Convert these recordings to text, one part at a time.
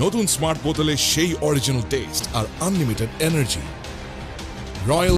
নতুন স্মার্ট বোতলে সেই অরিজিনাল টেস্ট আর আনলিমিটেড এনার্জি। রয়্যাল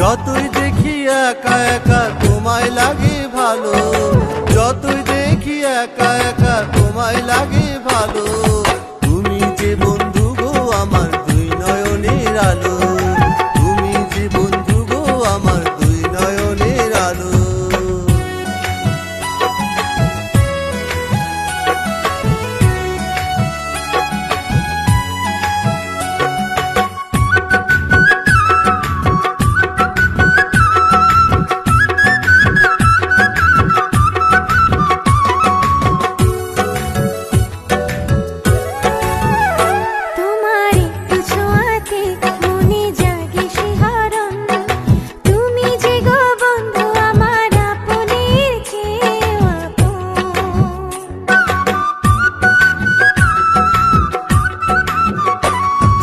যতই দেখি একা একা তোমায় লাগে ভালো, যতই দেখি একা একা তোমায় লাগে ভালো। তুমি যে বন্ধু গো আমার দুই নয়নের আলো, তুমি যে বন্ধু গো আমার দুই নয়নের আলো।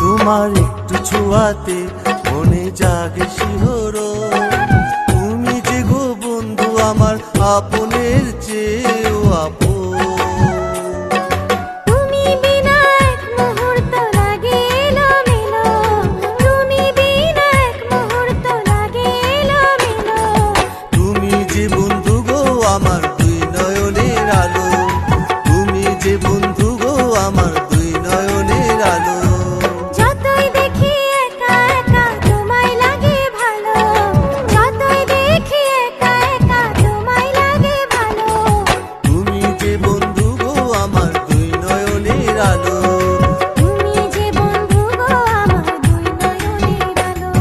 তোমার একটু ছোঁয়াতে মনে জাগে শিহরণ, তুমি যে গো বন্ধু আমার আপনের চেয়েও আপন। তুমি বিনা এক মুহূর্ত লাগে এলোমেলো, তুমি বিনা এক মুহূর্ত লাগে এলোমেলো। তুমি যে বন্ধু গো আমার দুই নয়নের আলো, তুমি যে বন্ধু গো আমার দুই নয়নের আলো। যতই দেখি একা একা তোমায় লাগে ভালো, যতই দেখি একা একা তোমায় লাগে ভালো। তুমি যে বন্ধু গো আমার দুই নয়নের আলো, তুমি যে বন্ধু গো আমার দুই নয়নের আলো।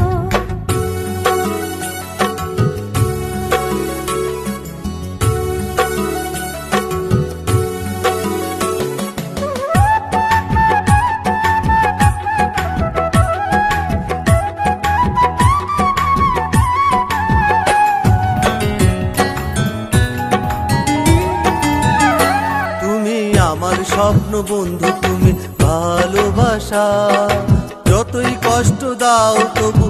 আমার স্বপ্ন বন্ধু তুমি ভালোবাসা, যতই কষ্ট দাও তবু